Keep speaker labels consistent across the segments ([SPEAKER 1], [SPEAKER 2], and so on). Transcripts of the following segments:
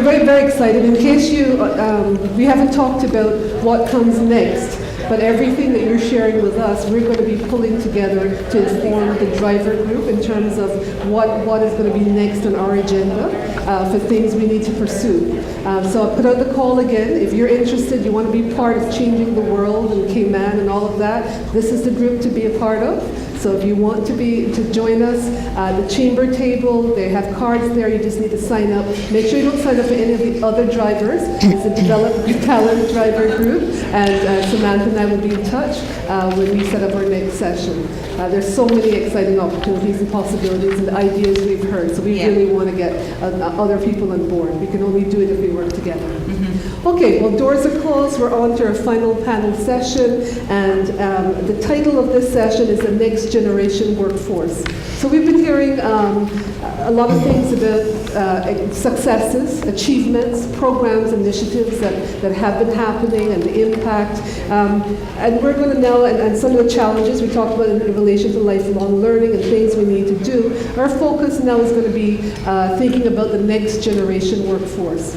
[SPEAKER 1] very, very excited. In case we haven't talked about what comes next, but everything that you're sharing with us, we're going to be pulling together to inform the driver group in terms of what is going to be next on our agenda for things we need to pursue. So I'll put out the call again. If you're interested, you want to be part of changing the world and Cayman and all of that, this is the group to be a part of. So if you want to join us, the chamber table, they have cards there. You just need to sign up. Make sure you don't sign up for any of the other drivers. It's a developed talent driver group, and Samantha and I will be in touch when we set up our next session. There's so many exciting opportunities and possibilities and ideas we've heard. So we really want to get other people on board. We can only do it if we work together. Okay, well, doors are closed. We're on to our final panel session, and the title of this session is the Next Generation Workforce. So we've been hearing a lot of things about successes, achievements, programs, initiatives that have been happening and the impact. And we're going to know, and some of the challenges we talked about in relation to lifelong learning and things we need to do. Our focus now is going to be thinking about the next generation workforce.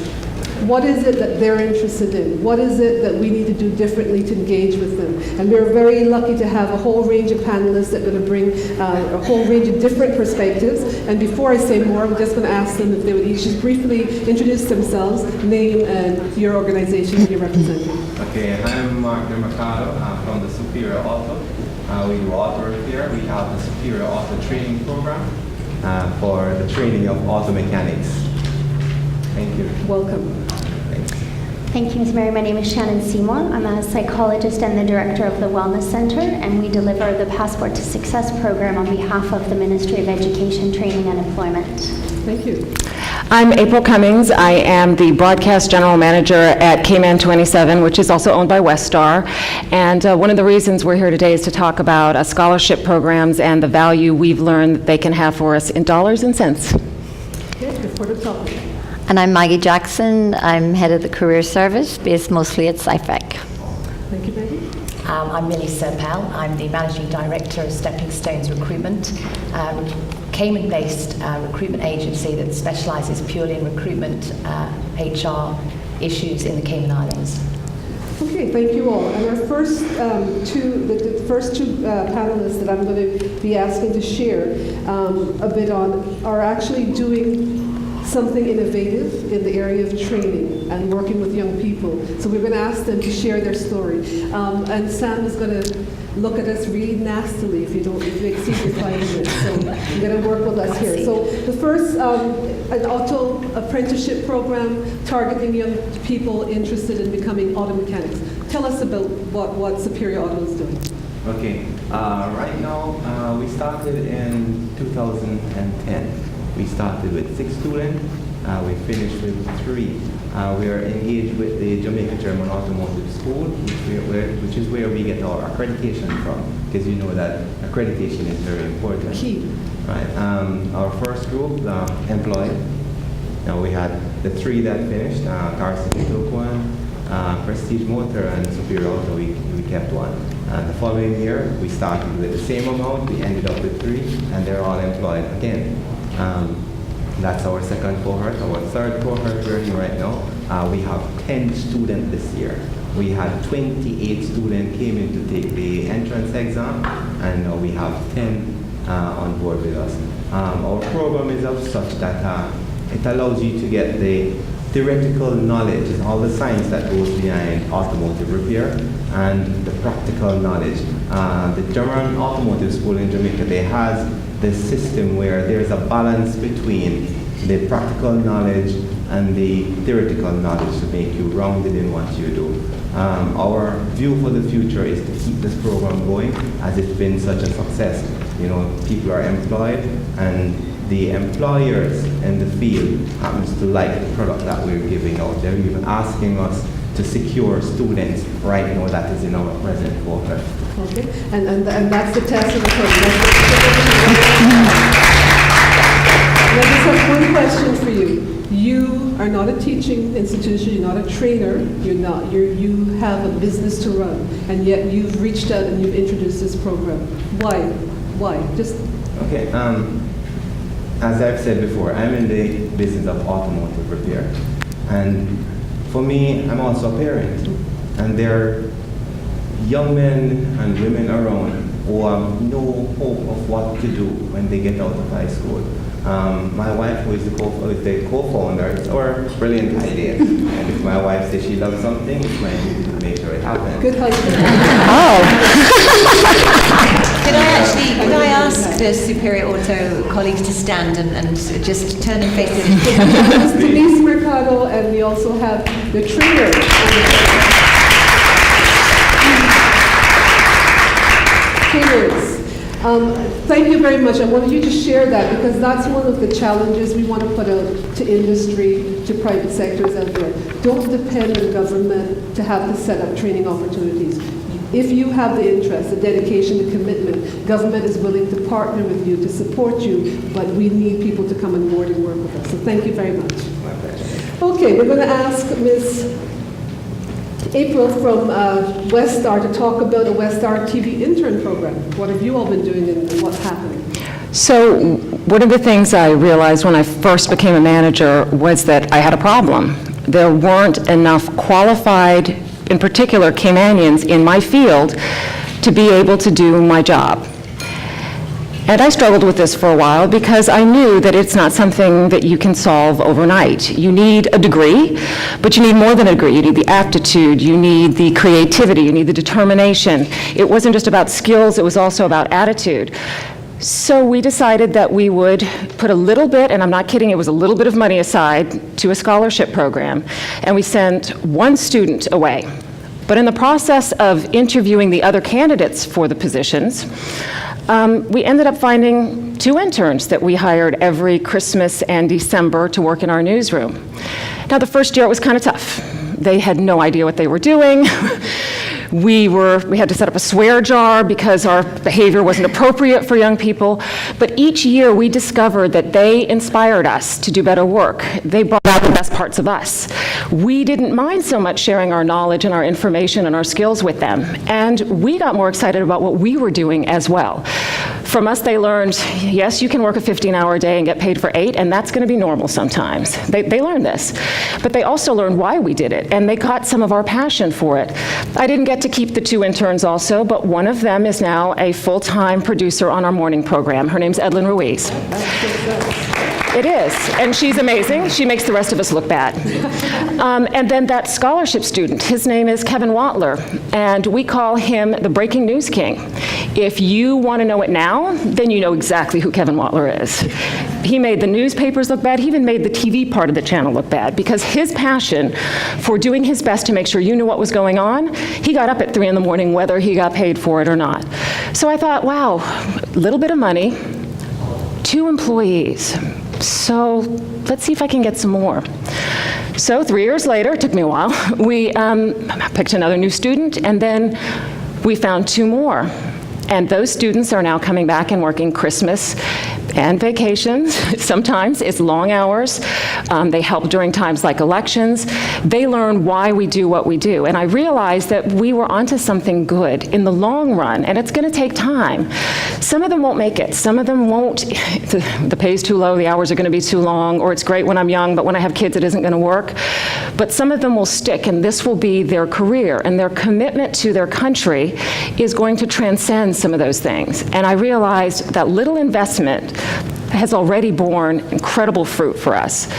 [SPEAKER 1] What is it that they're interested in? What is it that we need to do differently to engage with them? And we're very lucky to have a whole range of panelists that are going to bring a whole range of different perspectives. And before I say more, I'm just going to ask them if they would each just briefly introduce themselves, name and your organization that you're representing.
[SPEAKER 2] Okay, I'm Mark Mercado from the Superior Auto. We do auto repair. We have the Superior Auto Training Program for the training of auto mechanics. Thank you.
[SPEAKER 1] Welcome.
[SPEAKER 2] Thanks.
[SPEAKER 3] Thank you, Ms. Mary. My name is Shannon Seymour. I'm a psychologist and the director of the Wellness Center, and we deliver the Passport to Success program on behalf of the Ministry of Education, Training and Employment.
[SPEAKER 1] Thank you.
[SPEAKER 4] I'm April Cummings. I am the broadcast general manager at Cayman 27, which is also owned by Westar. And one of the reasons we're here today is to talk about scholarship programs and the value we've learned that they can have for us in dollars and cents.
[SPEAKER 1] Okay, before the topic.
[SPEAKER 5] And I'm Maggie Jackson. I'm head of the Career Service, based mostly at SciFec.
[SPEAKER 1] Thank you, Maggie.
[SPEAKER 6] I'm Millie Serpell. I'm the Managing Director of Stepping Stones Recruitment, Cayman-based recruitment agency that specialises purely in recruitment, HR issues in the Cayman Islands.
[SPEAKER 1] Okay, thank you all. And our first the first two panelists that I'm going to be asking to share a bit on are actually doing something innovative in the area of training and working with young people. So we're going to ask them to share their story. And Sam is going to look at us really nastily if you exceed your 5 minutes. So you're going to work with us here. So the first, an auto apprenticeship program targeting young people interested in becoming auto mechanics. Tell us about what Superior Auto is doing.
[SPEAKER 2] Okay, right now we started in 2010. We started with 6 students. We finished with 3. We are engaged with the Jamaica German Automotive School, which is where we get our accreditation from, because you know that accreditation is very important.
[SPEAKER 1] Key.
[SPEAKER 2] Right. Our first group employed. Now we had the 3 that finished. Carson took 1, Prestige Motor and Superior Auto. We kept 1. And the following year we started with the same amount. We ended up with 3, and they're all employed again. That's our second cohort. Our third cohort we're in right now. We have 10 students this year. We had 28 students came in to take the entrance exam, and now we have 10 on board with us. Our program is of such that it allows you to get the theoretical knowledge and all the science that goes behind automotive repair and the practical knowledge. The German Automotive School in Jamaica, they has this system where there's a balance between the practical knowledge and the theoretical knowledge to make you rounded in what you do. Our view for the future is to keep this program going, as it's been such a success. You know, people are employed, and the employers in the field happens to like the product that we're giving out. They're even asking us to secure students right now that is in our present cohort.
[SPEAKER 1] Okay, and that's the test of the program. I just have one question for you. You are not a teaching institution, you're not a trainer, you have a business to run, and yet you've reached out and you've introduced this program. Why? Just...
[SPEAKER 2] Okay, as I've said before, I'm in the business of automotive repair. And for me, I'm also a parent, and there are young men and women around who have no hope of what to do when they get out of high school. My wife, who is the co-founder, it's our brilliant idea. And if my wife says she loves something, it's my duty to make sure it happens.
[SPEAKER 1] Good husband.
[SPEAKER 7] Could I ask the Superior Auto colleagues to stand and just turn and face it?
[SPEAKER 1] This is Denise Mercado, and we also have the trainer. Trainers. Thank you very much. I wanted you to share that because that's one of the challenges we want to put out to industry, to private sectors out there. Don't depend on government to have to set up training opportunities. If you have the interest, the dedication, the commitment, government is willing to partner with you, to support you, but we need people to come on board and work with us. So thank you very much.
[SPEAKER 2] My pleasure.
[SPEAKER 1] Okay, we're going to ask Ms. April from West Star to talk about a West Star TV intern program. What have you all been doing and what's happening?
[SPEAKER 4] So one of the things I realized when I first became a manager was that I had a problem. There weren't enough qualified, in particular Caymanians, in my field to be able to do my job. And I struggled with this for a while because I knew that it's not something that you can solve overnight. You need a degree, but you need more than a degree. You need the aptitude, you need the creativity, you need the determination. It wasn't just about skills, it was also about attitude. So we decided that we would put a little bit, and I'm not kidding, it was a little bit of money aside to a scholarship program, and we sent one student away. But in the process of interviewing the other candidates for the positions, we ended up finding 2 interns that we hired every Christmas and December to work in our newsroom. Now, the first year it was kind of tough. They had no idea what they were doing. We had to set up a swear jar because our behavior wasn't appropriate for young people. But each year we discovered that they inspired us to do better work. They brought out the best parts of us. We didn't mind so much sharing our knowledge and our information and our skills with them. And we got more excited about what we were doing as well. From us, they learned, yes, you can work a 15-hour day and get paid for 8, and that's going to be normal sometimes. They learned this. But they also learned why we did it, and they caught some of our passion for it. I didn't get to keep the 2 interns also, but one of them is now a full-time producer on our morning program. Her name's Edlyn Ruiz. It is, and she's amazing. She makes the rest of us look bad. And then that scholarship student, his name is Kevin Watler, and we call him the breaking news king. If you want to know it now, then you know exactly who Kevin Watler is. He made the newspapers look bad. He even made the TV part of the channel look bad because his passion for doing his best to make sure you knew what was going on, he got up at 3 in the morning whether he got paid for it or not. So I thought, wow, a little bit of money, 2 employees. So let's see if I can get some more. So 3 years later, it took me a while, we picked another new student, and then we found 2 more. And those students are now coming back and working Christmas and vacations. Sometimes it's long hours. They help during times like elections. They learn why we do what we do. And I realized that we were onto something good in the long run, and it's going to take time. Some of them won't make it. Some of them won't. The pay's too low, the hours are going to be too long, or it's great when I'm young, but when I have kids, it isn't going to work. But some of them will stick, and this will be their career, and their commitment to their country is going to transcend some of those things. And I realized that little investment has already borne incredible fruit for us.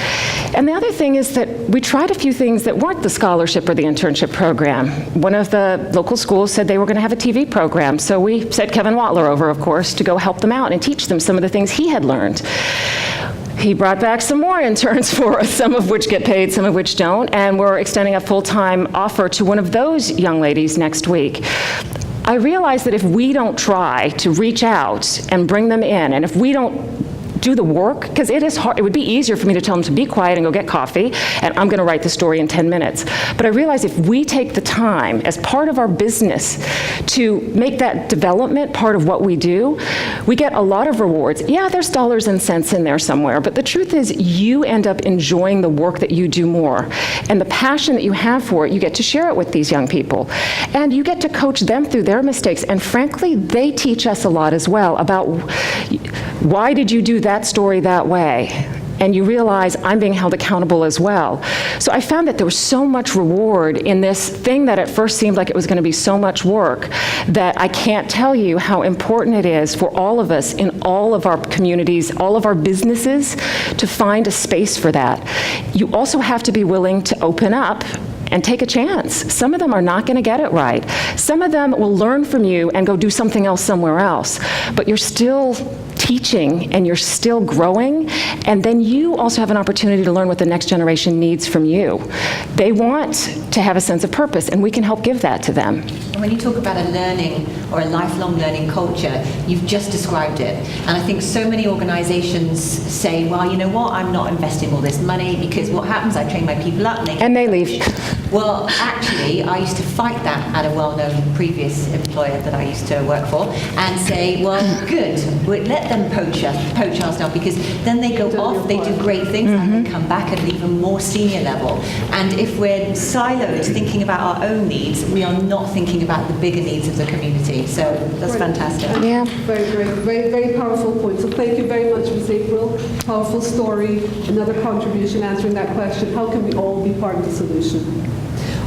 [SPEAKER 4] And the other thing is that we tried a few things that weren't the scholarship or the internship program. One of the local schools said they were going to have a TV program, so we sent Kevin Watler over, of course, to go help them out and teach them some of the things he had learned. He brought back some more interns for us, some of which get paid, some of which don't, and we're extending a full-time offer to one of those young ladies next week. I realize that if we don't try to reach out and bring them in, and if we don't do the work, because it is hard. It would be easier for me to tell them to be quiet and go get coffee, and I'm going to write the story in 10 minutes. But I realize if we take the time as part of our business to make that development part of what we do, we get a lot of rewards. Yeah, there's dollars and cents in there somewhere, but the truth is you end up enjoying the work that you do more. And the passion that you have for it, you get to share it with these young people. And you get to coach them through their mistakes. And frankly, they teach us a lot as well about why did you do that story that way? and you realize I'm being held accountable as well. So I found that there was so much reward in this thing that at first seemed like it was going to be so much work, that I can't tell you how important it is for all of us in all of our communities, all of our businesses, to find a space for that. You also have to be willing to open up and take a chance. Some of them are not going to get it right. Some of them will learn from you and go do something else somewhere else. But you're still teaching and you're still growing, and then you also have an opportunity to learn what the next generation needs from you. They want to have a sense of purpose, and we can help give that to them.
[SPEAKER 7] And when you talk about a learning or a lifelong learning culture, you've just described it. And I think so many organizations say, well, you know what, I'm not investing all this money because what happens, I train my people up
[SPEAKER 4] and they leave.
[SPEAKER 7] Well, actually, I used to fight that at a well-known previous employer that I used to work for and say, well, good, let them poach our stuff, because then they go off, they do great things, and they come back at an even more senior level. And if we're siloed thinking about our own needs, we are not thinking about the bigger needs of the community. So that's fantastic.
[SPEAKER 4] Yeah.
[SPEAKER 1] Very, very, very powerful point. So thank you very much, Ms. April. Powerful story, another contribution answering that question. How can we all be part of the solution?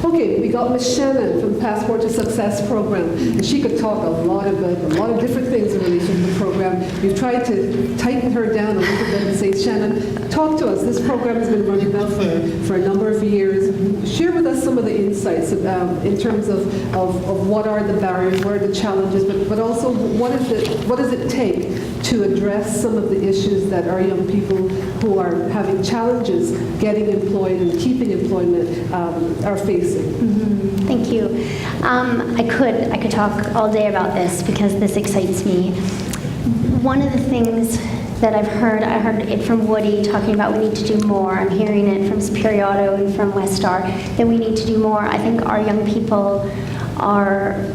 [SPEAKER 1] Okay, we got Ms. Shannon from Passport to Success program, and she could talk a lot about a lot of different things in relation to the program. We've tried to tighten her down a little bit and say, Shannon, talk to us. This program has been running now for a number of years. Share with us some of the insights in terms of what are the barriers, what are the challenges, but also what does it take to address some of the issues that our young people who are having challenges getting employed and keeping employment are facing.
[SPEAKER 3] Thank you. I could talk all day about this because this excites me. One of the things that I heard it from Woody talking about we need to do more. I'm hearing it from Superior Auto and from Westar that we need to do more. I think our young people are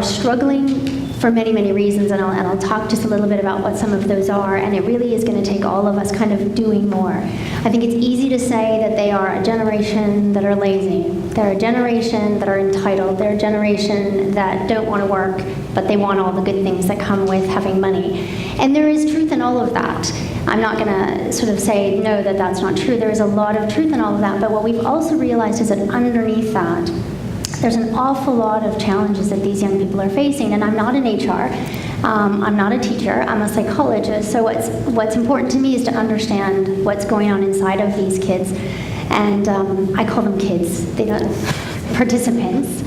[SPEAKER 3] struggling for many, many reasons, and I'll talk just a little bit about what some of those are, and it really is going to take all of us kind of doing more. I think it's easy to say that they are a generation that are lazy. They're a generation that are entitled. They're a generation that don't want to work, but they want all the good things that come with having money. And there is truth in all of that. I'm not going to sort of say, no, that that's not true. There is a lot of truth in all of that, but what we've also realized is that underneath that, there's an awful lot of challenges that these young people are facing, and I'm not in HR, I'm not a teacher, I'm a psychologist, so what's important to me is to understand what's going on inside of these kids, and I call them kids, they're not participants.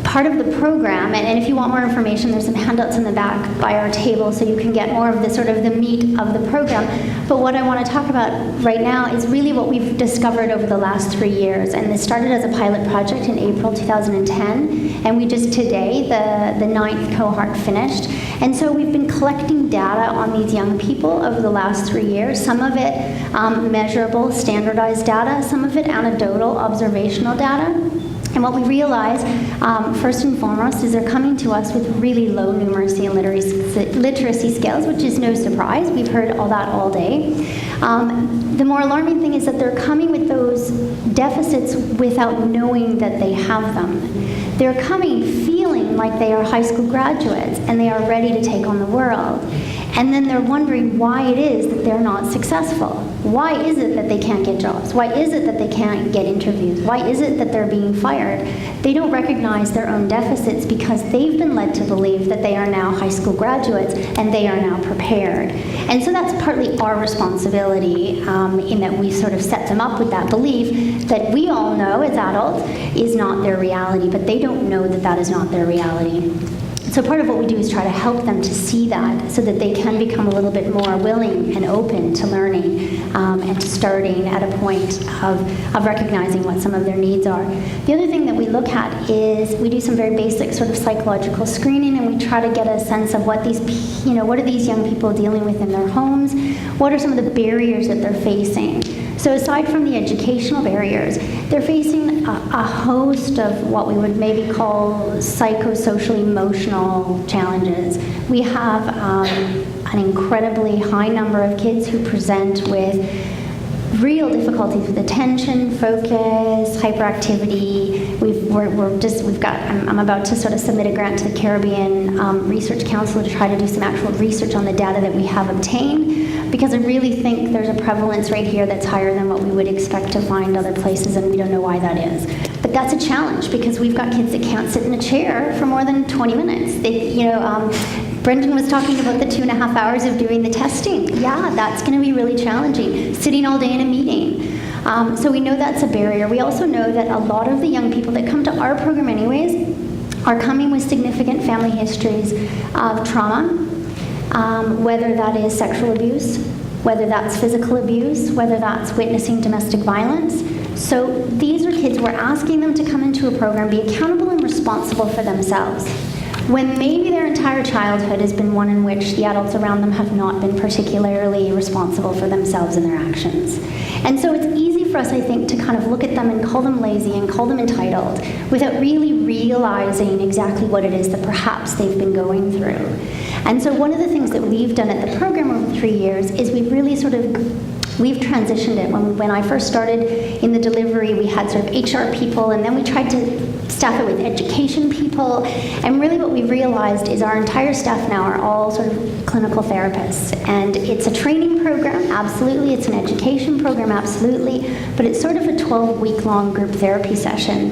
[SPEAKER 3] Part of the program, and if you want more information, there's some handouts in the back by our table so you can get more of the sort of the meat of the program. But what I want to talk about right now is really what we've discovered over the last 3 years. And this started as a pilot project in April 2010, and we just today, the 9th cohort finished. And so we've been collecting data on these young people over the last 3 years, some of it measurable, standardized data, some of it anecdotal, observational data. And what we realize, first and foremost, is they're coming to us with really low numeracy and literacy skills, which is no surprise. We've heard all that all day. The more alarming thing is that they're coming with those deficits without knowing that they have them. They're coming feeling like they are high school graduates and they are ready to take on the world. And then they're wondering why it is that they're not successful. Why is it that they can't get jobs? Why is it that they can't get interviews? Why is it that they're being fired? They don't recognize their own deficits because they've been led to believe that they are now high school graduates and they are now prepared. And so that's partly our responsibility in that we sort of set them up with that belief that we all know as adults is not their reality, but they don't know that that is not their reality. So part of what we do is try to help them to see that so that they can become a little bit more willing and open to learning and to starting at a point of recognizing what some of their needs are. The other thing that we look at is we do some very basic sort of psychological screening, and we try to get a sense of what what are these young people dealing with in their homes? What are some of the barriers that they're facing? So aside from the educational barriers, they're facing a host of what we would maybe call psychosocial emotional challenges. We have an incredibly high number of kids who present with real difficulties with attention, focus, hyperactivity. I'm about to sort of submit a grant to the Caribbean Research Council to try to do some actual research on the data that we have obtained, because I really think there's a prevalence rate here that's higher than what we would expect to find other places, and we don't know why that is. But that's a challenge, because we've got kids that can't sit in a chair for more than 20 minutes. Brendan was talking about the 2.5 hours of doing the testing. Yeah, that's going to be really challenging. Sitting all day in a meeting. So we know that's a barrier. We also know that a lot of the young people that come to our program anyways are coming with significant family histories of trauma, whether that is sexual abuse, whether that's physical abuse, whether that's witnessing domestic violence. So these are kids, we're asking them to come into a program, be accountable and responsible for themselves, when maybe their entire childhood has been one in which the adults around them have not been particularly responsible for themselves and their actions. And so it's easy for us, I think, to kind of look at them and call them lazy and call them entitled without really realizing exactly what it is that perhaps they've been going through. And so one of the things that we've done at the program over 3 years is we've really we've transitioned it. When I first started in the delivery, we had sort of HR people, and then we tried to staff it with education people. And really what we realized is our entire staff now are all sort of clinical therapists. And it's a training program, absolutely. It's an education program, absolutely. But it's sort of a 12-week-long group therapy session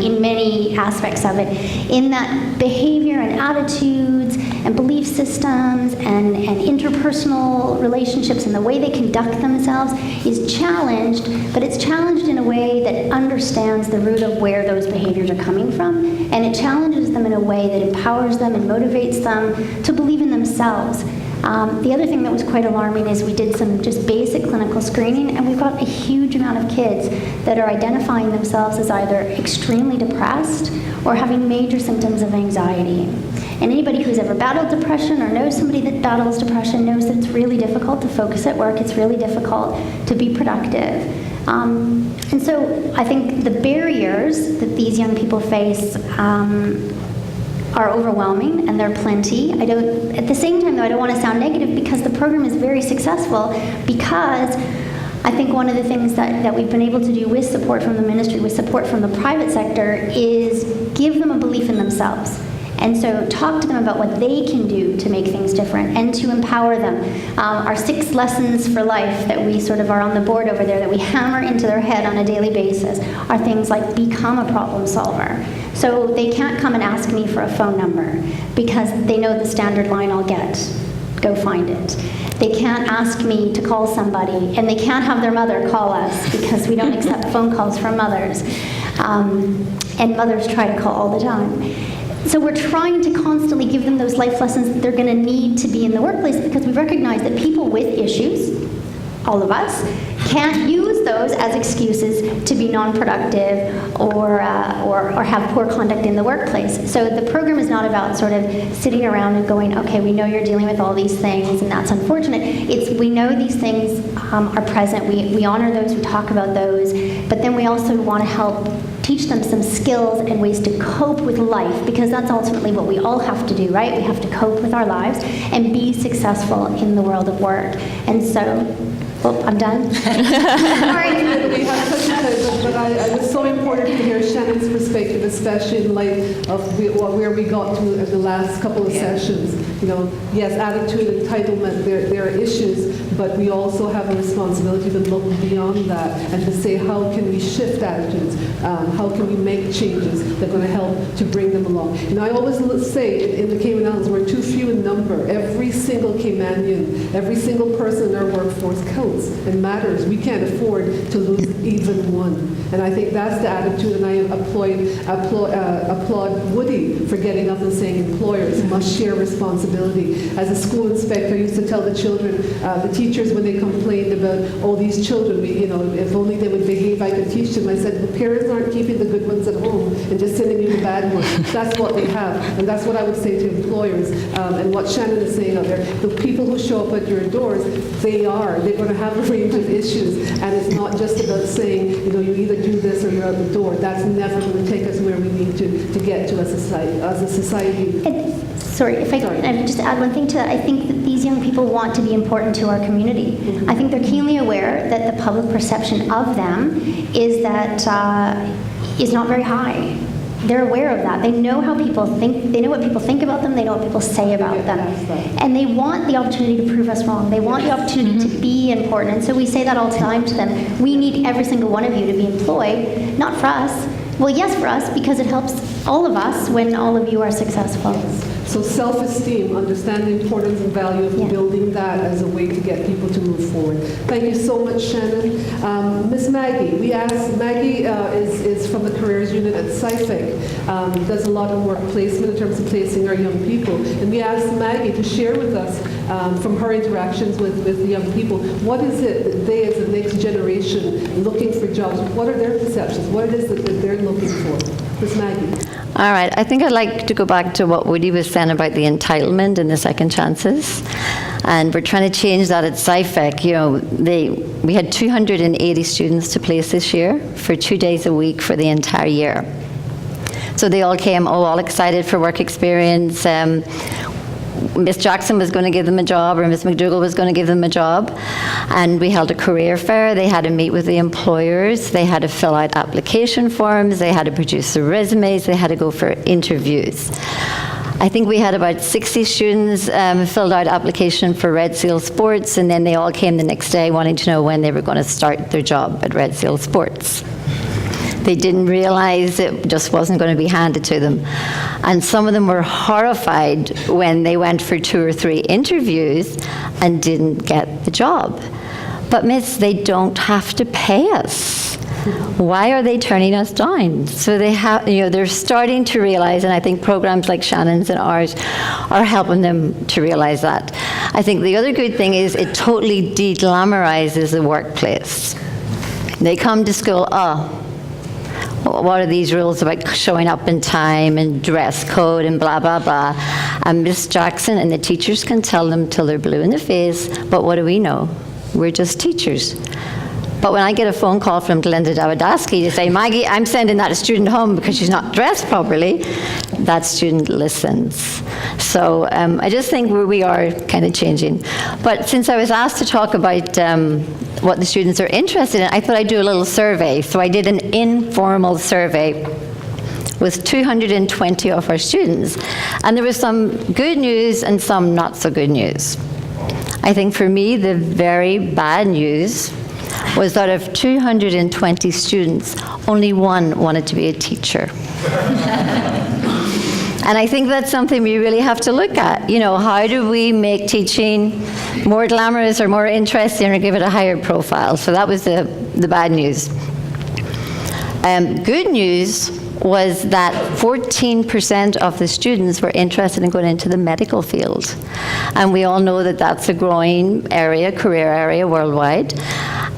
[SPEAKER 3] in many aspects of it, in that behavior and attitudes and belief systems and interpersonal relationships and the way they conduct themselves is challenged, but it's challenged in a way that understands the root of where those behaviors are coming from, and it challenges them in a way that empowers them and motivates them to believe in themselves. The other thing that was quite alarming is we did some just basic clinical screening, and we've got a huge amount of kids that are identifying themselves as either extremely depressed or having major symptoms of anxiety. And anybody who's ever battled depression or knows somebody that battles depression knows that it's really difficult to focus at work, it's really difficult to be productive. And so I think the barriers that these young people face are overwhelming, and there are plenty. At the same time, though, I don't want to sound negative, because the program is very successful, because I think one of the things that we've been able to do with support from the ministry, with support from the private sector, is give them a belief in themselves. And so talk to them about what they can do to make things different and to empower them. Our 6 lessons for life that we sort of are on the board over there, that we hammer into their head on a daily basis, are things like become a problem solver. So they can't come and ask me for a phone number, because they know the standard line I'll get. Go find it. They can't ask me to call somebody, and they can't have their mother call us, because we don't accept phone calls from mothers. And mothers try to call all the time. So we're trying to constantly give them those life lessons that they're going to need to be in the workplace, because we recognize that people with issues, all of us, can't use those as excuses to be non-productive or have poor conduct in the workplace. So the program is not about sort of sitting around and going, okay, we know you're dealing with all these things, and that's unfortunate. It's, we know these things are present. We honor those, we talk about those, but then we also want to help teach them some skills and ways to cope with life, because that's ultimately what we all have to do, right? We have to cope with our lives and be successful in the world of work. And so, I'm done.
[SPEAKER 1] Sorry. We have such a pleasure, but it was so important to hear Shannon's perspective, especially in light of where we got to in the last couple of sessions. Yes, attitude, entitlement, there are issues, but we also have a responsibility to look beyond that and to say, how can we shift attitudes? How can we make changes that are going to help to bring them along? I always say in the Cayman Islands, we're too few in number. Every single Caymanian, every single person in our workforce counts and matters. We can't afford to lose even one. And I think that's the attitude, and I applaud Woody for getting up and saying employers must share responsibility. As a school inspector, I used to tell the children, the teachers, when they complained about, these children, if only they would behave, I could teach them. I said, the parents aren't keeping the good ones at home and just sending you the bad ones. That's what they have. And that's what I would say to employers. And what Shannon is saying out there, the people who show up at your doors, they're going to have a range of issues. And it's not just about saying, you either do this or you're out the door. That's never going to take us where we need to get to as a society.
[SPEAKER 3] Sorry, if I can just add one thing to that. I think that these young people want to be important to our community. I think they're keenly aware that the public perception of them is that is not very high. They're aware of that. They know how people think. They know what people think about them. They know what people say about them. And they want the opportunity to prove us wrong. They want the opportunity to be important. And so we say that all the time to them. We need every single one of you to be employed, not for us. Well, yes, for us, because it helps all of us when all of you are successful.
[SPEAKER 1] So self-esteem, understand the importance and value of building that as a way to get people to move forward. Thank you so much, Shannon. Miss Maggie, Maggie is from the Careers Unit at SciFIC, does a lot of work placement in terms of placing our young people. And we asked Maggie to share with us from her interactions with the young people, what is it that they as the next generation looking for jobs, what are their perceptions, what it is that they're looking for? Miss Maggie.
[SPEAKER 5] All right, I think I'd like to go back to what Woody was saying about the entitlement and the second chances. And we're trying to change that at SciFIC. You know, we had 280 students to place this year for 2 days a week for the entire year. So they all came all excited for work experience. Miss Jackson was going to give them a job, or Miss McDougall was going to give them a job. And we held a career fair. They had to meet with the employers. They had to fill out application forms. They had to produce their resumes. They had to go for interviews. I think we had about 60 students filled out application for Red Seal Sports, and then they all came the next day wanting to know when they were going to start their job at Red Seal Sports. They didn't realize it just wasn't going to be handed to them. And some of them were horrified when they went for 2 or 3 interviews and didn't get the job. But miss, they don't have to pay us. Why are they turning us down? So they have, they're starting to realize, and I think programs like Shannon's and ours are helping them to realize that. I think the other good thing is it totally de-glamorizes the workplace. They come to school, what are these rules about showing up in time and dress code and blah, blah, blah. And Miss Jackson and the teachers can tell them till they're blue in the face, but what do we know? We're just teachers. But when I get a phone call from Glenda Dawidaski to say, Maggie, I'm sending that student home because she's not dressed properly, that student listens. So I just think we are kind of changing. But since I was asked to talk about what the students are interested in, I thought I'd do a little survey. So I did an informal survey with 220 of our students. And there was some good news and some not so good news. I think for me, the very bad news was that of 220 students, only one wanted to be a teacher. And I think that's something we really have to look at. How do we make teaching more glamorous or more interesting or give it a higher profile? So that was the bad news. Good news was that 14% of the students were interested in going into the medical field. And we all know that that's a growing career area worldwide.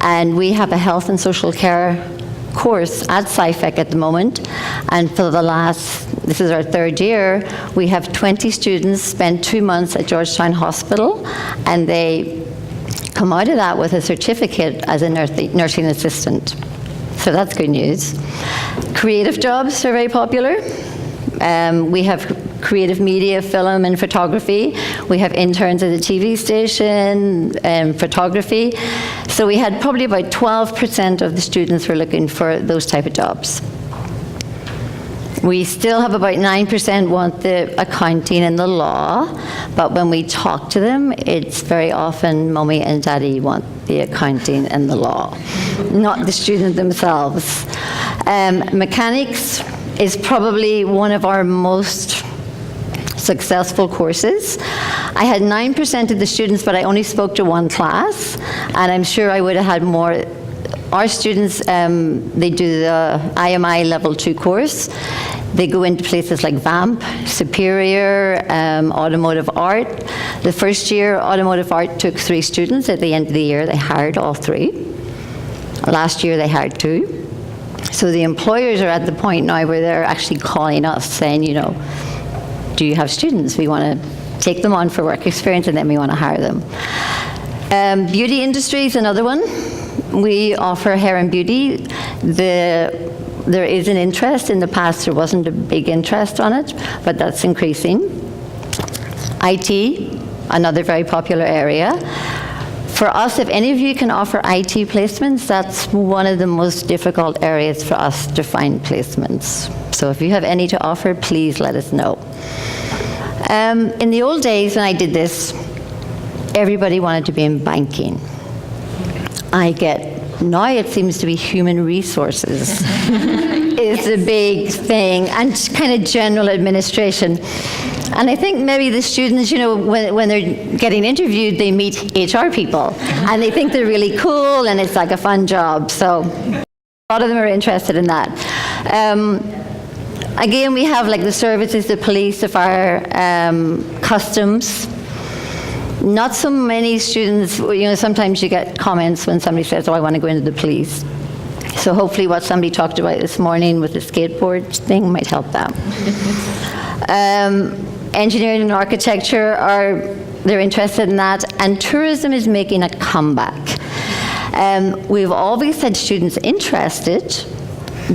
[SPEAKER 5] And we have a health and social care course at SciFIC at the moment. And for this is our 3rd year, we have 20 students spend 2 months at Georgetown Hospital, and they come out of that with a certificate as a nursing assistant. So that's good news. Creative jobs are very popular. We have creative media, film and photography. We have interns at the TV station and photography. So we had probably about 12% of the students were looking for those type of jobs. We still have about 9% want the accounting and the law, but when we talk to them, it's very often mommy and daddy want the accounting and the law, not the student themselves. Mechanics is probably one of our most successful courses. I had 9% of the students, but I only spoke to 1 class, and I'm sure I would have had more. Our students, they do the IMI Level 2 course. They go into places like VAMP, Superior, Automotive Art. The first year, Automotive Art took 3 students. At the end of the year, they hired all 3. Last year, they hired 2. So the employers are at the point now where they're actually calling us saying, do you have students? We want to take them on for work experience, and then we want to hire them. Beauty industry is another one. We offer hair and beauty. There is an interest. In the past, there wasn't a big interest on it, but that's increasing. IT, another very popular area. For us, if any of you can offer IT placements, that's one of the most difficult areas for us to find placements. So if you have any to offer, please let us know. In the old days when I did this, everybody wanted to be in banking. Now it seems to be human resources is a big thing, and kind of general administration. And I think maybe the students, when they're getting interviewed, they meet HR people, and they think they're really cool, and it's like a fun job. So a lot of them are interested in that. Again, we have like the services, the police, the fire, customs. Not so many students, sometimes you get comments when somebody says, oh, I want to go into the police. So hopefully what somebody talked about this morning with the skateboard thing might help them. Engineering and architecture, they're interested in that. And tourism is making a comeback. We've always had students interested,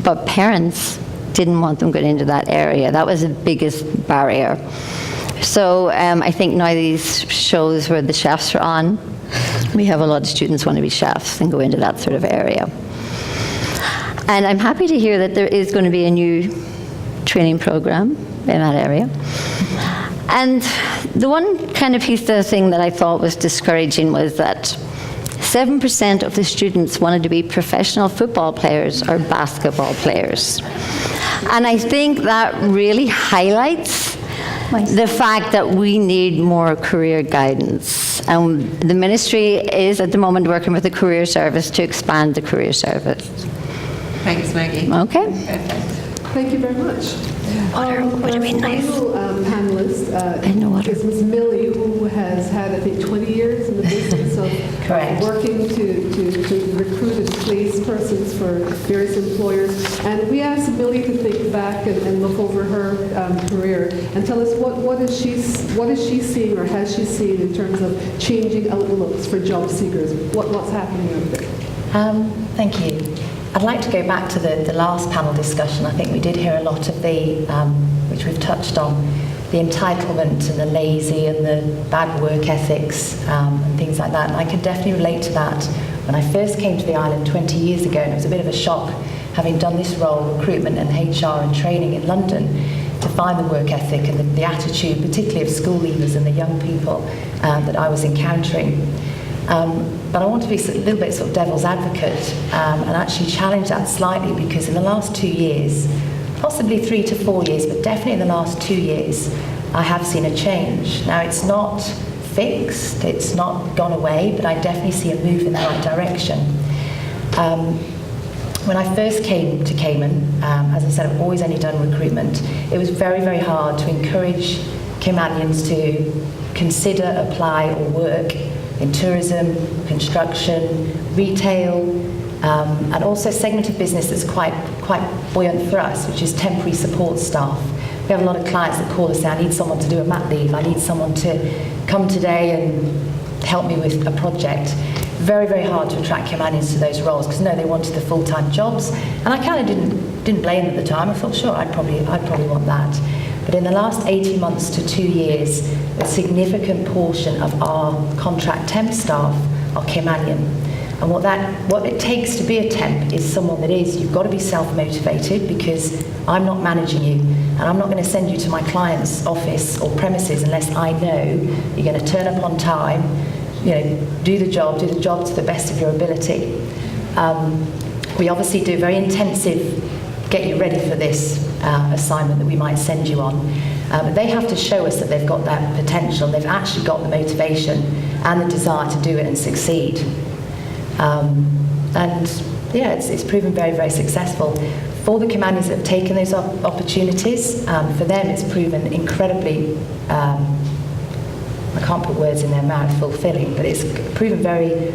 [SPEAKER 5] but parents didn't want them going into that area. That was the biggest barrier. So I think now these shows where the chefs are on, we have a lot of students want to be chefs and go into that sort of area. And I'm happy to hear that there is going to be a new training program in that area. And the one kind of piece of the thing that I thought was discouraging was that 7% of the students wanted to be professional football players or basketball players. And I think that really highlights the fact that we need more career guidance. The ministry is at the moment working with the career service to expand the career service.
[SPEAKER 7] Thanks, Maggie.
[SPEAKER 5] Okay.
[SPEAKER 7] Perfect.
[SPEAKER 1] Thank you very much.
[SPEAKER 5] Water would be nice.
[SPEAKER 1] Final panelist is Ms. Millie, who has had, I think, 20 years in the business of
[SPEAKER 6] Correct.
[SPEAKER 1] working to recruit and place persons for various employers. And we asked Millie to think back and look over her career and tell us what is she seeing or has she seen in terms of changing outlooks for job seekers? What's happening out there?
[SPEAKER 6] Thank you. I'd like to go back to the last panel discussion. I think we did hear a lot of the, which we've touched on, the entitlement and the lazy and the bad work ethics and things like that. And I can definitely relate to that. When I first came to the island 20 years ago, and it was a bit of a shock, having done this role, recruitment and HR and training in London, to find the work ethic and the attitude, particularly of school leavers and the young people that I was encountering. But I want to be a little bit sort of devil's advocate and actually challenge that slightly, because in the last 2 years, possibly 3 to 4 years, but definitely in the last 2 years, I have seen a change. Now, it's not fixed, it's not gone away, but I definitely see a move in the right direction. When I first came to Cayman, as I said, I've always only done recruitment. It was very, very hard to encourage Caymanians to consider, apply or work in tourism, construction, retail, and also a segment of business that's quite buoyant for us, which is temporary support staff. We have a lot of clients that call us and say, I need someone to do a mat leave, I need someone to come today and help me with a project. Very, very hard to attract Caymanians to those roles, because no, they wanted the full-time jobs, and I kind of didn't blame them at the time. I thought, sure, I'd probably want that. But in the last 18 months to 2 years, a significant portion of our contract temp staff are Caymanian. And what it takes to be a temp is someone that you've got to be self-motivated, because I'm not managing you, and I'm not going to send you to my client's office or premises unless I know you're going to turn up on time, do the job to the best of your ability. We obviously do very intensive get you ready for this assignment that we might send you on. But they have to show us that they've got that potential, they've actually got the motivation and the desire to do it and succeed. It's proven very, very successful. For the Caymanians that have taken those opportunities, for them it's proven incredibly, I can't put words in their mouth, fulfilling, but it's proven very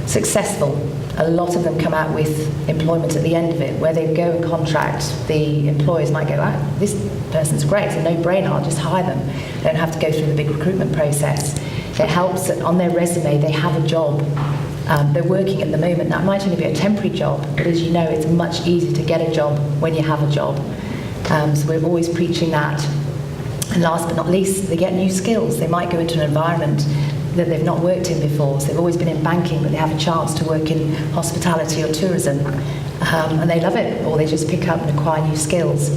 [SPEAKER 6] successful. A lot of them come out with employment at the end of it, where they go and contract. The employers might go, this person's great, it's a no-brainer, I'll just hire them. They don't have to go through the big recruitment process. It helps that on their resume they have a job They're working at the moment. Now, it might only be a temporary job, but as you know, it's much easier to get a job when you have a job. So we're always preaching that. And last but not least, they get new skills. They might go into an environment that they've not worked in before. So they've always been in banking, but they have a chance to work in hospitality or tourism. And they love it, or they just pick up and acquire new skills.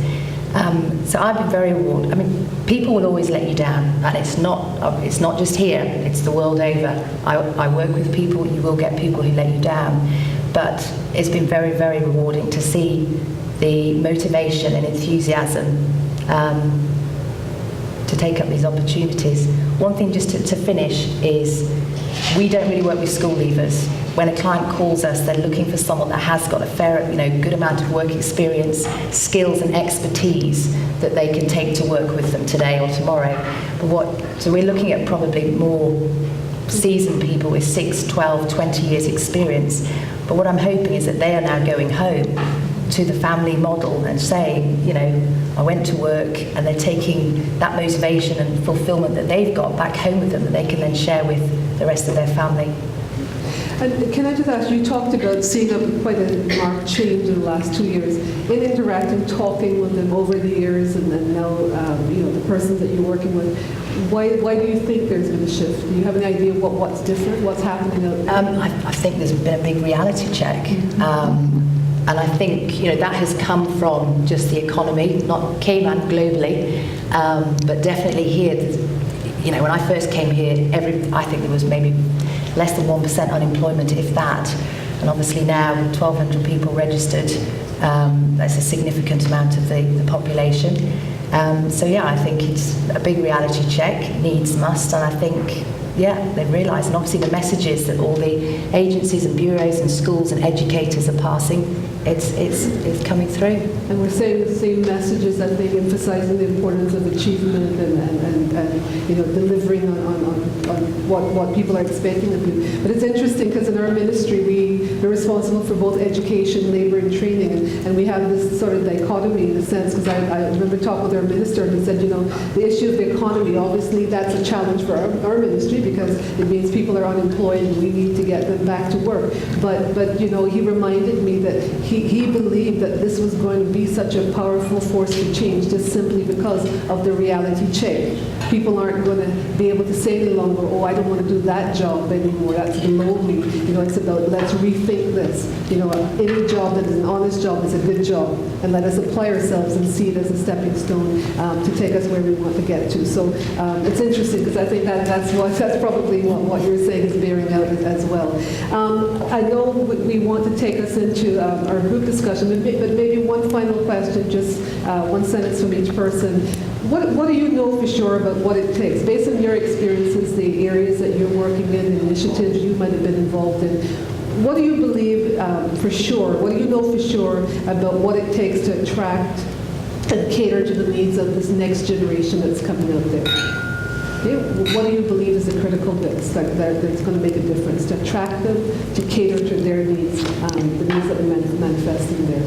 [SPEAKER 6] So I've been very rewarded. I mean, people will always let you down, and it's not just here, it's the world over. I work with people, you will get people who let you down, but it's been very, very rewarding to see the motivation and enthusiasm to take up these opportunities. One thing just to finish is we don't really work with school leavers. When a client calls us, they're looking for someone that has got a fair, good amount of work experience, skills and expertise that they can take to work with them today or tomorrow. So we're looking at probably more seasoned people with 6, 12, 20 years experience. But what I'm hoping is that they are now going home to the family model and saying, I went to work, and they're taking that motivation and fulfillment that they've got back home with them that they can then share with the rest of their family.
[SPEAKER 1] And can I just ask, you talked about seeing quite a marked change in the last 2 years in interacting, talking with them over the years, and then now, the persons that you're working with. Why do you think there's been a shift? Do you have an idea of what's different, what's happening out there?
[SPEAKER 6] I think there's been a big reality check. And I think, that has come from just the economy, not Cayman globally, but definitely here. When I first came here, I think there was maybe less than 1% unemployment, if that. And obviously now, 1,200 people registered, that's a significant amount of the population. I think it's a big reality check, needs, must, and I think, they've realised. And obviously the messages that all the agencies and bureaus and schools and educators are passing, it's coming through. And
[SPEAKER 1] we're saying the same messages, I think, emphasizing the importance of achievement and delivering on what people are expecting of you. But it's interesting because in our ministry we're responsible for both education, labour and training, and we have this sort of dichotomy in a sense, because I remember talking with our minister and he said, the issue of the economy, obviously that's a challenge for our ministry because it means people are unemployed and we need to get them back to work. But he reminded me that he believed that this was going to be such a powerful force for change just simply because of the reality check. People aren't going to be able to say any longer, I don't want to do that job anymore, that's below me. It's about, let's rethink this. Any job that is an honest job is a good job, and let us apply ourselves and see it as a stepping stone to take us where we want to get to. So it's interesting because I think that's probably what you're saying is bearing out as well. I know we want to take us into our group discussion, but maybe one final question, just one sentence from each person. What do you know for sure about what it takes, based on your experiences, the areas that you're working in, the initiatives you might have been involved in? What do you believe for sure? What do you know for sure about what it takes to attract and cater to the needs of this next generation that's coming out there? Okay? What do you believe is the critical bits that's going to make a difference to attract them, to cater to their needs, the needs that are manifesting there?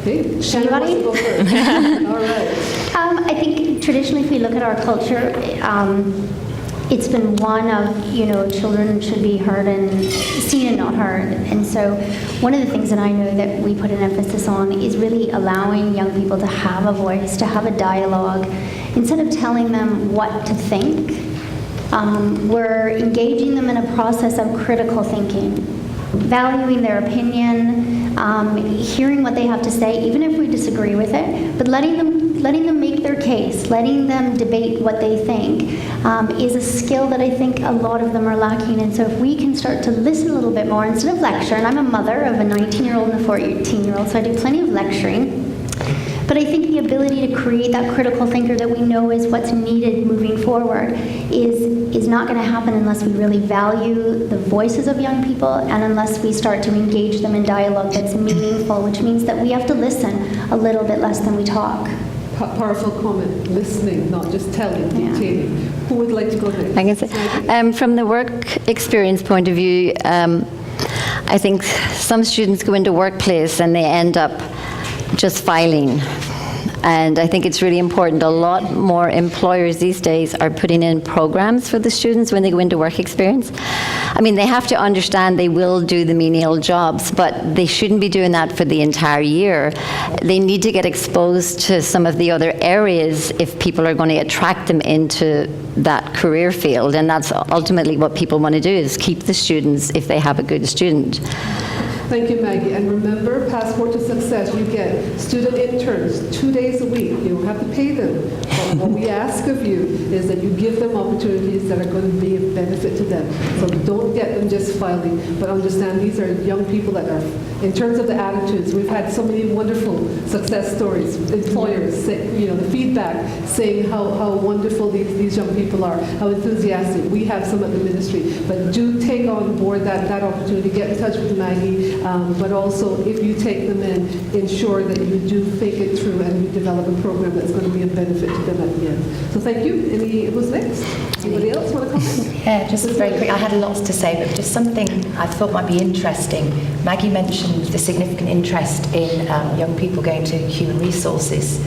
[SPEAKER 1] Okay, Shannon wants to go first. All right.
[SPEAKER 3] I think traditionally, if we look at our culture, it's been one of, children should be heard and seen and not heard. And so one of the things that I know that we put an emphasis on is really allowing young people to have a voice, to have a dialogue. Instead of telling them what to think, we're engaging them in a process of critical thinking, valuing their opinion, hearing what they have to say, even if we disagree with it, but letting them make their case, letting them debate what they think is a skill that I think a lot of them are lacking. And so if we can start to listen a little bit more instead of lecture, and I'm a mother of a 19-year-old and a 14-year-old, so I do plenty of lecturing. But I think the ability to create that critical thinker that we know is what's needed moving forward is not going to happen unless we really value the voices of young people and unless we start to engage them in dialogue that's meaningful, which means that we have to listen a little bit less than we talk.
[SPEAKER 1] Powerful comment, listening, not just telling, dictating. Who would like to go next?
[SPEAKER 5] I can say, from the work experience point of view, I think some students go into workplace and they end up just filing. And I think it's really important. A lot more employers these days are putting in programs for the students when they go into work experience. I mean, they have to understand they will do the menial jobs, but they shouldn't be doing that for the entire year. They need to get exposed to some of the other areas if people are going to attract them into that career field. And that's ultimately what people want to do, is keep the students if they have a good student.
[SPEAKER 1] Thank you, Maggie. And remember, Passport to Success, you get student interns 2 days a week. You don't have to pay them. But what we ask of you is that you give them opportunities that are going to be of benefit to them. So don't get them just filing, but understand these are young people that are, in terms of the attitudes, we've had so many wonderful success stories. Employers, the feedback saying how wonderful these young people are, how enthusiastic. We have some at the ministry. But do take on board that opportunity. Get in touch with Maggie. But also, if you take them in, ensure that you do think it through and you develop a program that's going to be a benefit to them at the end. So thank you. Who's next? Anybody else want to comment?
[SPEAKER 6] Yeah, just very quick. I had lots to say, but just something I thought might be interesting. Maggie mentioned the significant interest in young people going to human resources.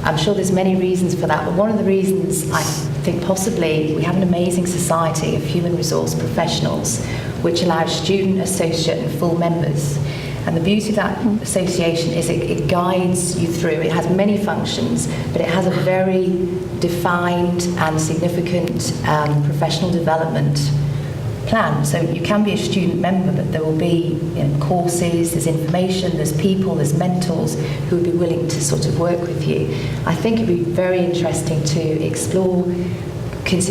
[SPEAKER 6] I'm sure there's many reasons for that, but one of the reasons I think possibly we have an amazing society of human resource professionals which allows student, associate and full members. And the beauty of that association is it guides you through. It has many functions, but it has a very defined and significant professional development plan. So you can be a student member, but there will be courses, there's information, there's people, there's mentors who would be willing to sort of work with you. I think it'd be very interesting to explore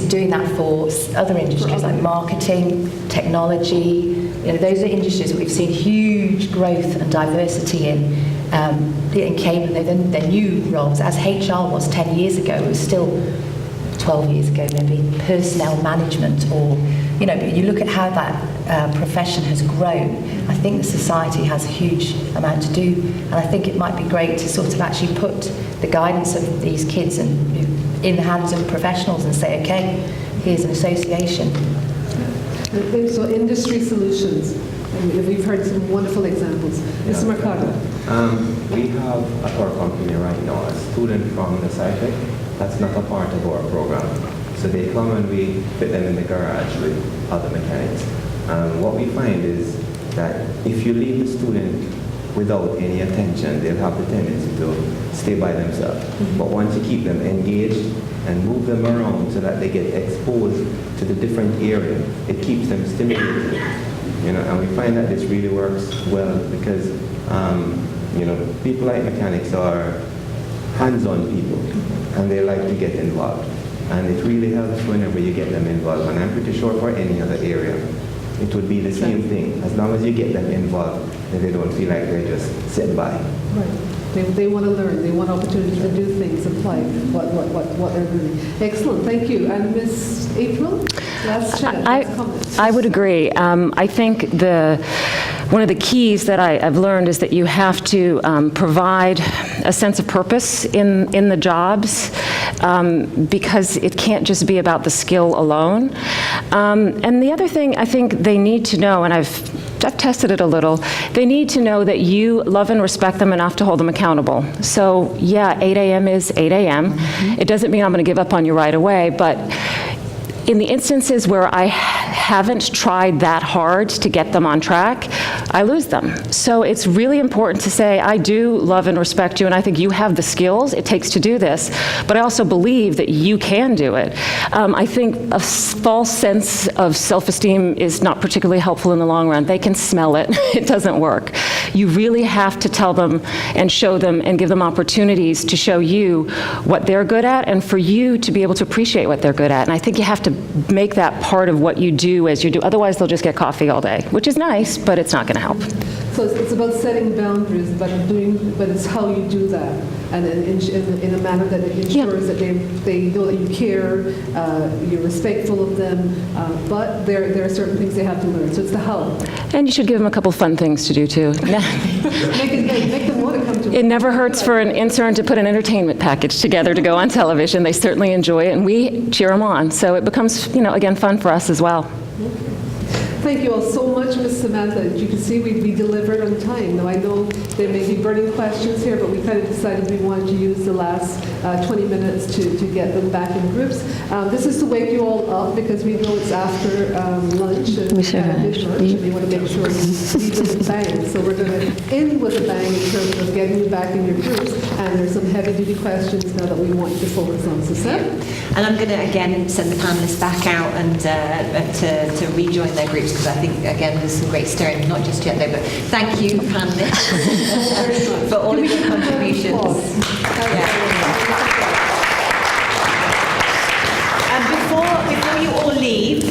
[SPEAKER 6] doing that for other industries like marketing, technology. Those are industries that we've seen huge growth and diversity in Cayman. They're new roles, as HR was 10 years ago. It was still 12 years ago, maybe personnel management, or but you look at how that profession has grown. I think the society has a huge amount to do, and I think it might be great to sort of actually put the guidance of these kids in the hands of professionals and say, okay, here's an association.
[SPEAKER 1] I think so. Industry solutions. We've heard some wonderful examples. Mr. Mercado.
[SPEAKER 2] We have at our company right now a student from the SciTech that's not a part of our program. So they come and we fit them in the garage with other mechanics. What we find is that if you leave the student without any attention, they'll have the tendency to stay by themselves. But once you keep them engaged and move them around so that they get exposed to the different area, it keeps them stimulated. And we find that this really works well because people like mechanics are hands-on people and they like to get involved. And it really helps whenever you get them involved. And I'm pretty sure for any other area, it would be the same thing. As long as you get them involved, then they don't feel like they're just sitting by.
[SPEAKER 1] Right. They want to learn. They want opportunities to do things, apply what they're doing. Excellent. Thank you. And Ms. April, last chance.
[SPEAKER 4] I would agree. I think one of the keys that I've learned is that you have to provide a sense of purpose in the jobs because it can't just be about the skill alone. And the other thing I think they need to know, and I've tested it a little, they need to know that you love and respect them enough to hold them accountable. So yeah, 8 a.m. is 8 a.m. It doesn't mean I'm going to give up on you right away, but in the instances where I haven't tried that hard to get them on track, I lose them. So it's really important to say, I do love and respect you, and I think you have the skills it takes to do this, but I also believe that you can do it. I think a false sense of self-esteem is not particularly helpful in the long run. They can smell it. It doesn't work. You really have to tell them and show them and give them opportunities to show you what they're good at and for you to be able to appreciate what they're good at. And I think you have to make that part of what you do as you do. Otherwise, they'll just get coffee all day, which is nice, but it's not going to help.
[SPEAKER 1] So it's about setting boundaries, but it's how you do that, and in a manner that it ensures that they know that you care, you're respectful of them, but there are certain things they have to learn. So it's the how.
[SPEAKER 4] And you should give them a couple fun things to do too.
[SPEAKER 1] Make them want to come to.
[SPEAKER 4] It never hurts for an intern to put an entertainment package together to go on television. They certainly enjoy it, and we cheer them on. So it becomes, again, fun for us as well.
[SPEAKER 1] Thank you all so much, Ms. Samantha. As you can see, we delivered on time. Now, I know there may be burning questions here, but we kind of decided we wanted to use the last 20 minutes to get them back in groups. This is to wake you all up because we know it's after lunch and mid-lunch, and we want to make sure we leave with a bang. So we're going to end with a bang in terms of getting you back in your groups. And there's some heavy-duty questions now that we want you to focus on. So, Seb?
[SPEAKER 7] And I'm going to, again, send the panellists back out and to rejoin their groups, because I think, again, there's some great stirring, not just yet though, but thank you, panellists, for all of your contributions. Before you all leave,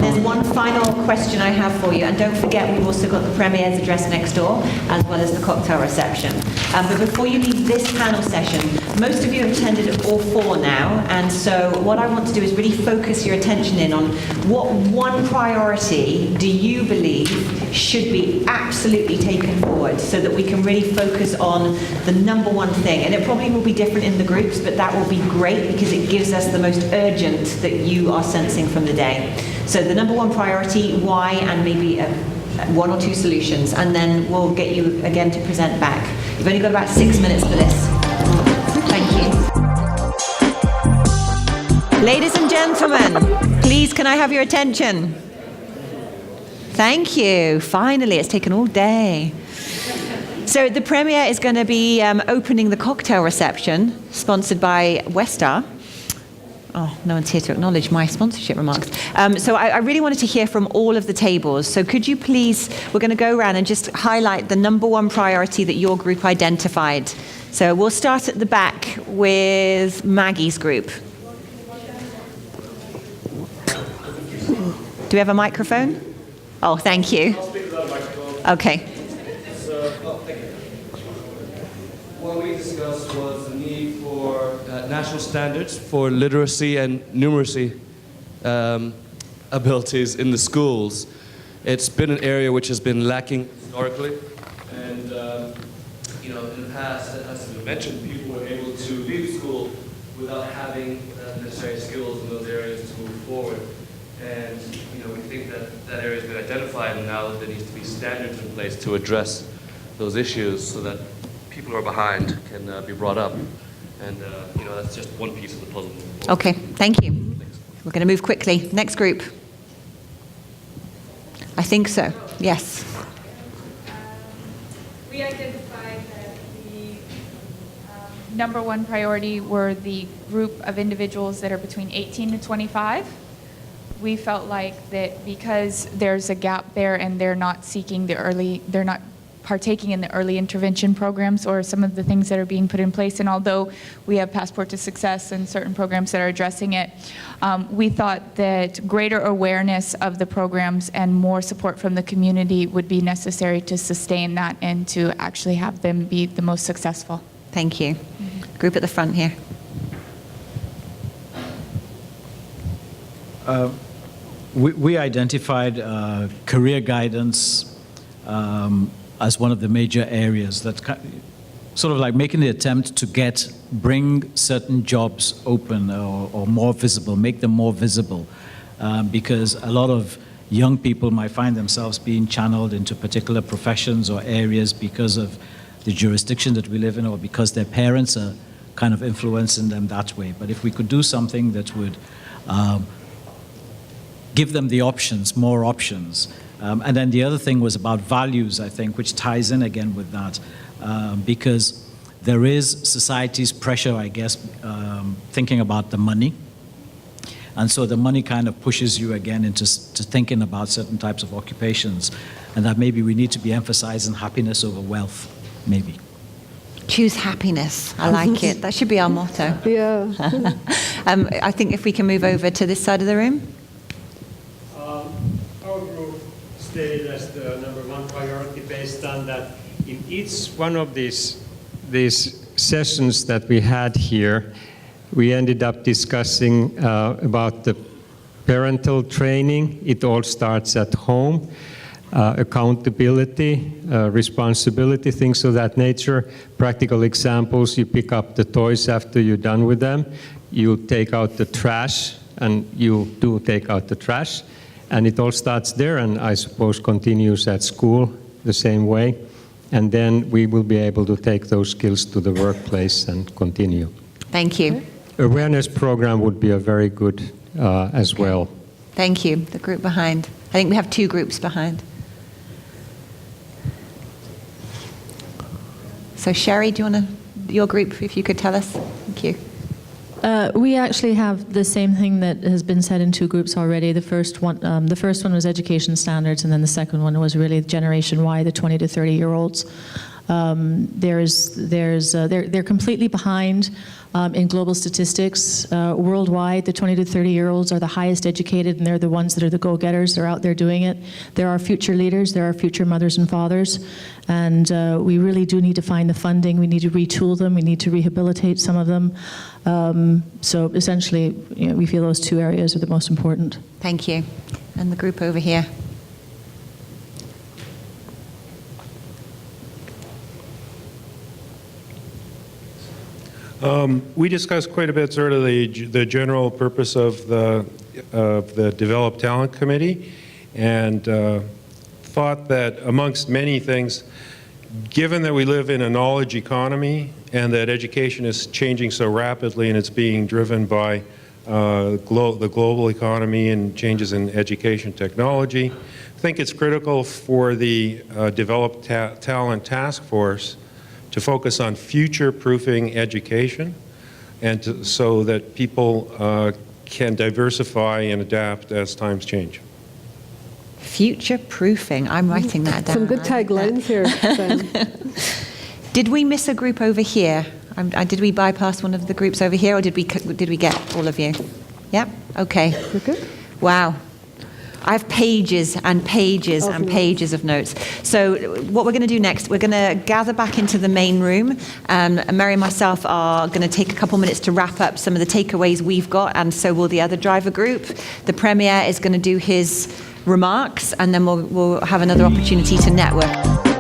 [SPEAKER 7] there's one final question I have for you. And don't forget, we've also got the Premier's address next door, as well as the cocktail reception. But before you leave this panel session, most of you have attended all four now. And so what I want to do is really focus your attention in on what one priority do you believe should be absolutely taken forward, so that we can really focus on the number one thing. And it probably will be different in the groups, but that will be great because it gives us the most urgent that you are sensing from the day. So the number one priority, why, and maybe one or two solutions, and then we'll get you again to present back. You've only got about 6 minutes for this. Thank you. Ladies and gentlemen, please can I have your attention? Thank you. Finally, it's taken all day. So the Premier is going to be opening the cocktail reception, sponsored by Westar. Oh, no one's here to acknowledge my sponsorship remarks. So I really wanted to hear from all of the tables. So could you please, we're going to go around and just highlight the number one priority that your group identified. So we'll start at the back with Maggie's group. Do we have a microphone? Oh, thank you.
[SPEAKER 8] I'll speak without a microphone.
[SPEAKER 7] Okay.
[SPEAKER 8] Thank you. What we discussed was the need for national standards for literacy and numeracy abilities in the schools. It's been an area which has been lacking historically, and in the past, as you mentioned, people were able to leave school without having the necessary skills in those areas to move forward. And we think that area has been identified, and now there needs to be standards in place to address those issues so that people who are behind can be brought up. And that's just one piece of the puzzle.
[SPEAKER 7] Okay, thank you. Thanks. We're going to move quickly. Next group. I think so. Yes.
[SPEAKER 9] We identified that the number one priority were the group of individuals that are between 18 and 25. We felt like that because there's a gap there and they're not partaking in the early intervention programs or some of the things that are being put in place. And although we have Passport to Success and certain programs that are addressing it, we thought that greater awareness of the programs and more support from the community would be necessary to sustain that and to actually have them be the most successful.
[SPEAKER 7] Thank you. Group at the front here.
[SPEAKER 10] We identified career guidance as one of the major areas that sort of like making the attempt to bring certain jobs open or more visible, make them more visible, because a lot of young people might find themselves being channeled into particular professions or areas because of the jurisdiction that we live in or because their parents are kind of influencing them that way. But if we could do something that would give them the options, more options. And then the other thing was about values, I think, which ties in again with that, because there is society's pressure, I guess, thinking about the money. And so the money kind of pushes you again into thinking about certain types of occupations, and that maybe we need to be emphasizing happiness over wealth, maybe.
[SPEAKER 7] Choose happiness. I like it. That should be our motto.
[SPEAKER 1] Yeah.
[SPEAKER 7] I think if we can move over to this side of the room.
[SPEAKER 11] Our group stated as the number one priority based on that in each one of these sessions that we had here, we ended up discussing about the parental training. It all starts at home. Accountability, responsibility, things of that nature. Practical examples, you pick up the toys after you're done with them. You take out the trash, and you do take out the trash. And it all starts there and I suppose continues at school the same way. And then we will be able to take those skills to the workplace and continue.
[SPEAKER 7] Thank you.
[SPEAKER 11] Awareness program would be a very good as well.
[SPEAKER 7] Thank you. The group behind. I think we have 2 groups behind. So Sherry, do you want to, your group, if you could tell us? Thank you.
[SPEAKER 12] We actually have the same thing that has been said in 2 groups already. The first one was education standards, and then the second one was really Generation Y, the 20 to 30-year-olds. They're completely behind in global statistics. Worldwide, the 20 to 30-year-olds are the highest educated, and they're the ones that are the go-getters. They're out there doing it. They're our future leaders. They're our future mothers and fathers. And we really do need to find the funding. We need to retool them. We need to rehabilitate some of them. So essentially, we feel those 2 areas are the most important.
[SPEAKER 7] Thank you. And the group over here.
[SPEAKER 13] We discussed quite a bit sort of the general purpose of the Develop Talent Committee, and thought that amongst many things, given that we live in a knowledge economy and that education is changing so rapidly and it's being driven by the global economy and changes in education technology, I think it's critical for the Develop Talent Task Force to focus on future-proofing education, and so that people can diversify and adapt as times change.
[SPEAKER 7] Future-proofing. I'm writing that down.
[SPEAKER 1] Some good taglines here.
[SPEAKER 7] Did we miss a group over here? Did we bypass one of the groups over here, or did we get all of you? Yep. Okay.
[SPEAKER 1] You're good.
[SPEAKER 7] Wow. I have pages and pages and pages of notes. So what we're going to do next, we're going to gather back into the main room. Mary and myself are going to take a couple minutes to wrap up some of the takeaways we've got, and so will the other driver group. The Premier is going to do his remarks, and then we'll have another opportunity to network.